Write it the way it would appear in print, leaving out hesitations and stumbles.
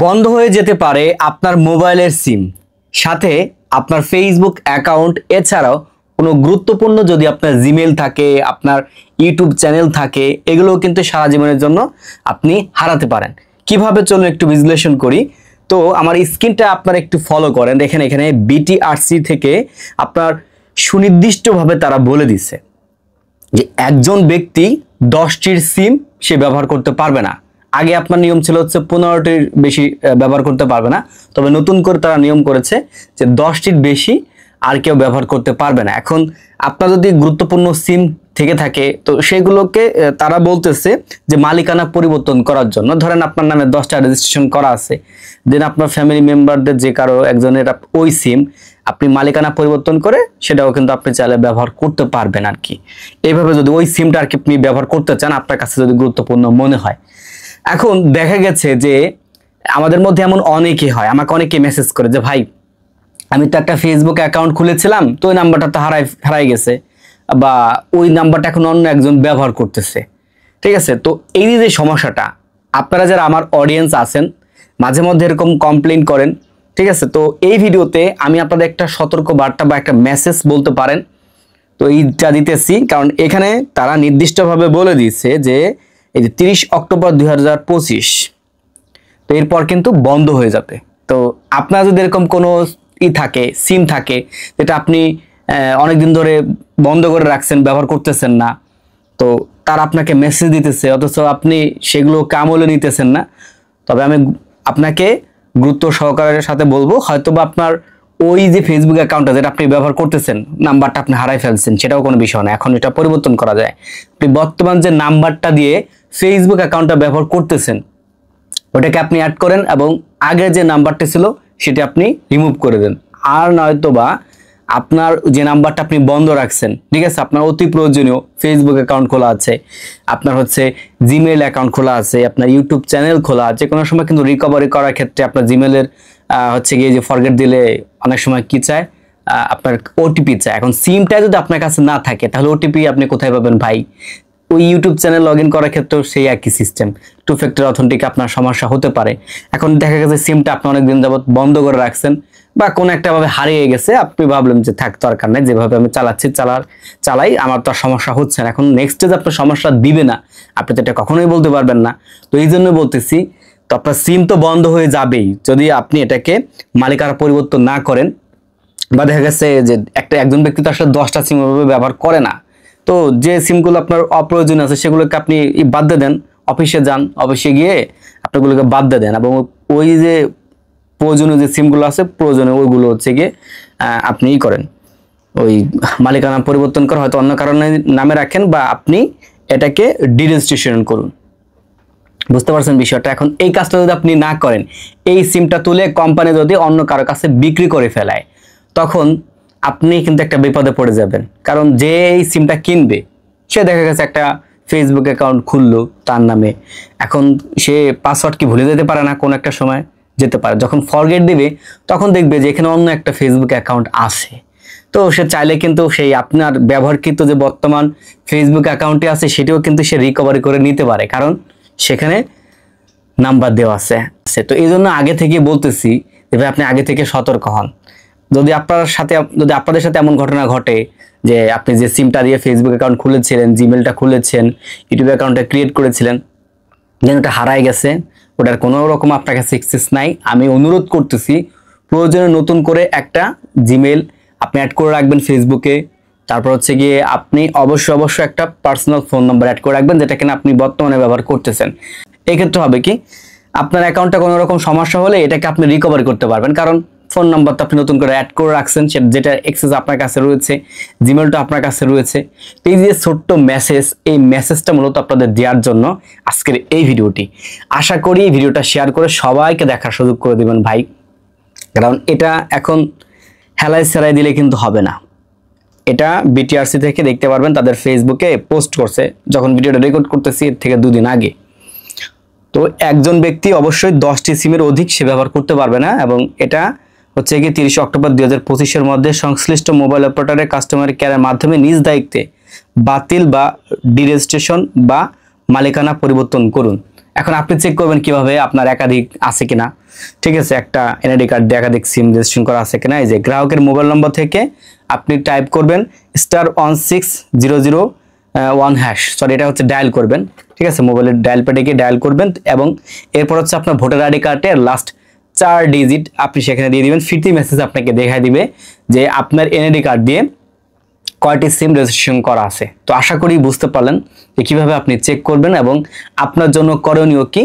বন্ধ হয়ে যেতে পারে আপনার মোবাইলের সিম, সাথে আপনার ফেসবুক অ্যাকাউন্ট, এছাড়াও কোনো গুরুত্বপূর্ণ যদি আপনার জিমেল থাকে, আপনার ইউটিউব চ্যানেল থাকে, এগুলো কিন্তু সারা জীবনের জন্য আপনি হারাতে পারেন। কিভাবে চলুন একটু বিশ্লেষণ করি। তো আমার স্ক্রিনটা আপনারা একটু ফলো করেন, দেখেন এখানে বিটিআরসি থেকে আপনার সুনির্দিষ্টভাবে তারা বলে দিচ্ছে যে একজন ব্যক্তি 10টির সিম সে ব্যবহার করতে পারবে না। আগে আপনার নিয়ম ছিল হচ্ছে 15টির বেশি ব্যবহার করতে পারবে না, তবে নতুন করে তারা নিয়ম করেছে যে 10টির বেশি আর কেউ ব্যবহার করতে পারবে না। এখন আপনার যদি গুরুত্বপূর্ণ সিম থেকে থাকে তো সেগুলোকে তারা বলতেছে যে মালিকানা পরিবর্তন করার জন্য। ধরেন আপনার নামে 10টা রেজিস্ট্রেশন করা আছে, দেন আপনার ফ্যামিলি মেম্বারদের যে কারো একজনের ওই সিম আপনি মালিকানা পরিবর্তন করে সেটাও কিন্তু আপনি চাইলে ব্যবহার করতে পারবেন আর কি। এইভাবে যদি ওই সিমটা আর কি আপনি ব্যবহার করতে চান, আপনার কাছে যদি গুরুত্বপূর্ণ মনে হয়। এখন দেখা গেছে যে আমাদের মধ্যে এমন অনেকে হয়, আমাকে অনেকে মেসেজ করে যে ভাই আমি তো একটা ফেসবুক অ্যাকাউন্ট খুলেছিলাম, তো ওই নাম্বারটা তো হারাই গেছে, বা ওই নাম্বারটা এখন অন্য একজন ব্যবহার করতেছে। ঠিক আছে, তো এই যে সমস্যাটা, আপনারা যারা আমার অডিয়েন্স আছেন মাঝে মধ্যে এরকম কমপ্লেইন করেন। ঠিক আছে, তো এই ভিডিওতে আমি আপনাদের একটা সতর্ক বার্তা বা একটা মেসেজ বলতে পারেন, তো এইটা দিতেছি। কারণ এখানে তারা নির্দিষ্টভাবে বলে দিয়েছে যে এই যে 30 অক্টোবর 2025, তো এরপর কিন্তু বন্ধ হয়ে যাবে। তো আপনার যদি এরকম কোনো থাকে, সিম থাকে যেটা আপনি অনেকদিন ধরে বন্ধ করে রাখছেন, ব্যবহার করতেছেন না, তো তারা আপনাকে মেসেজ দিতেছে অথচ আপনি সেগুলো আমলে নিতেছেন না, তবে আমি আপনাকে গুরুত্ব সহকারের সাথে বলবো, হয়তোবা আপনার ওই যে ফেসবুক অ্যাকাউন্টটা যেটা আপনি ব্যবহার করতেছেন, নাম্বারটা আপনি হারাই ফেলছেন, সেটাও কোনো বিষয় না, এখন এটা পরিবর্তন করা যায়। আপনি বর্তমান যে নাম্বারটা দিয়ে ফেসবুক অ্যাকাউন্টটা ব্যবহার করতেছেন ওটাকে আপনি অ্যাড করেন এবং আগের যে নাম্বারটা ছিল সেটা আপনি রিমুভ করে দেন। আর নয়তো বা আপনার যে নাম্বারটা আপনি বন্ধ রাখছেন, ঠিক আছে, আপনার অতি প্রয়োজনীয় ফেসবুক অ্যাকাউন্ট খোলা আছে, আপনার হচ্ছে জিমেইল অ্যাকাউন্ট খোলা আছে, আপনার ইউটিউব চ্যানেল খোলা আছে, কোনো সময় কিন্তু রিকভারি করার ক্ষেত্রে আপনার জিমেইলের হচ্ছে গিয়ে যে ফরগেট দিলে অনেক সময় কি চায়, আপনার ওটিপি চায়। এখন সিমটা যদি আপনার কাছে না থাকে তাহলে ওটিপি আপনি কোথায় পাবেন ভাই? ওই ইউটিউব চ্যানেল লগ ইন করার ক্ষেত্রেও সেই একই সিস্টেম, 2 ফ্যাক্টর অথেন্টিক আপনার সমস্যা হতে পারে। এখন দেখা গেছে সিমটা আপনি অনেকদিন যাবত বন্ধ করে রাখছেন বা কোনো একটা ভাবে হারিয়ে গেছে, আপনি ভাবলেন যে থাক দরকার নেই, যেভাবে আমি চালাই আমার তো আর সমস্যা হচ্ছে না। এখন নেক্সট যে আপনার সমস্যা দিবে না আপনি তো এটা কখনোই বলতে পারবেন না। তো এই জন্য বলতেছি, তো আপনার সিম তো বন্ধ হয়ে যাবেই যদি আপনি এটাকে মালিকানা পরিবর্তন না করেন, বা দেখা গেছে যে একজন ব্যক্তি তো আসলে 10টা সিম ব্যবহার করে না, তো যে সিমগুলো আপনার অপ্রয়োজনীয় আছে সেগুলোকে আপনি বাদ দিয়ে দেন, অফিসে যান, অফিসে গিয়ে আপনাগুলোকে বাদ দিয়ে দেন এবং ওই যে প্রয়োজনীয় যে সিমগুলো আছে প্রয়োজনীয় ওইগুলো হচ্ছে গিয়ে আপনি করেন, ওই মালিকানা পরিবর্তন করে হয়তো অন্য কারণে নামে রাখেন, বা আপনি এটাকে ডিরেজিস্ট্রেশন করুন। বুঝতে পারছেন বিষয়টা? এখন এই কাজটা যদি আপনি না করেন, এই সিমটা তুলে কোম্পানি যদি অন্য কারো কাছে বিক্রি করে ফেলায়, তখন আপনি কিন্তু একটা বিপদে পড়ে যাবেন। কারণ যে এই সিমটা কিনবে সে দেখা গেছে একটা ফেসবুক অ্যাকাউন্ট খুললো তার নামে, এখন সে পাসওয়ার্ড কি ভুলে যেতে পারে না, কোন একটা সময় যেতে পারে, যখন ফরগেট দিবে তখন দেখবে যে এখানে অন্য একটা ফেসবুক অ্যাকাউন্ট আছে, তো সে চাইলে কিন্তু সেই আপনার ব্যবহারকৃত যে বর্তমান ফেসবুক অ্যাকাউন্টে আছে সেটাও কিন্তু সে রিকভারি করে নিতে পারে, কারণ সেখানে নাম্বার দেওয়া আছে। তো এই জন্য আগে থেকে বলতেছি যে আপনি আগে থেকে সতর্ক হন। যদি আপনাদের সাথে এমন ঘটনা ঘটে যে আপনি যে সিমটা দিয়ে ফেসবুক অ্যাকাউন্ট খুলেছিলেন, জিমেলটা খুলেছেন, ইউটিউব অ্যাকাউন্টটা ক্রিয়েট করেছিলেন, যেন ওটা হারায় গেছে, ওটার কোনো রকম আপনার কাছে অ্যাক্সেস নাই, আমি অনুরোধ করতেছি প্রয়োজনে নতুন করে একটা জিমেল আপনি অ্যাড করে রাখবেন ফেসবুকে। তারপর হচ্ছে গিয়ে আপনি অবশ্যই একটা পার্সোনাল ফোন নাম্বার অ্যাড করে রাখবেন যেটা কিনা আপনি বর্তমানে ব্যবহার করতেছেন। এক্ষেত্রে হবে কি, আপনার অ্যাকাউন্টটা কোনো রকম সমস্যা হলে এটাকে আপনি রিকভারি করতে পারবেন, কারণ ফোন নাম্বারটা আপনি নতুন করে অ্যাড করে রাখছেন, যেটা অ্যাক্সেস আপনার কাছে রয়েছে, জিমেলটা আপনার কাছে রয়েছে। তো এই যে ছোট্ট মেসেজ, এই মেসেজটা মূলত আপনাদের দেওয়ার জন্য আজকের এই ভিডিওটি। আশা করি এই ভিডিওটা শেয়ার করে সবাইকে দেখার সুযোগ করে দিবেন ভাই, কারণ এটা এখন হেলাই সেলাই দিলে কিন্তু হবে না। এটা বিটিআরসি থেকে দেখতে পারবেন, তাদের ফেসবুকে পোস্ট করছে যখন ভিডিওটা রেকর্ড করতেছি এর থেকে 2 দিন আগে। তো একজন ব্যক্তি অবশ্যই 10টি সিমের অধিক সে ব্যবহার করতে পারবে না, এবং এটা হচ্ছে কি 30 অক্টোবর 2025-এর মধ্যে সংশ্লিষ্ট মোবাইল অপারেটরের কাস্টমার কেয়ারের মাধ্যমে নিজ দায়িত্বে বাতিল বা ডিরেজিস্ট্রেশন বা মালিকানা পরিবর্তন করুন। এখন আপনি চেক করবেন কিভাবে আপনার একাধিক আছে কিনা। ঠিক আছে, একটা এনআইডি কার্ড দিয়ে একাধিক সিম রেজিস্ট্রেশন করা আছে কিনা। এই যে গ্রাহকের মোবাইল নম্বর থেকে আপনি টাইপ করবেন *16001#, সরি এটা হচ্ছে ডায়াল করবেন। ঠিক আছে, মোবাইলের ডায়াল প্যাডে গিয়ে ডায়াল করবেন এবং এরপর হচ্ছে আপনার ভোটার আইডি কার্ডের লাস্ট 4 ডিজিট আপনি সেখানে দিয়ে দিবেন। ফিরতি মেসেজ আপনাকে দেখায় দিবে যে আপনার এনআইডি কার্ড দিয়ে কয়টি সিম রেজিস্ট্রেশন করা আছে। তো আশা করি বুঝতে পারলেন যে কিভাবে আপনি চেক করবেন এবং আপনার জন্য করণীয় কি।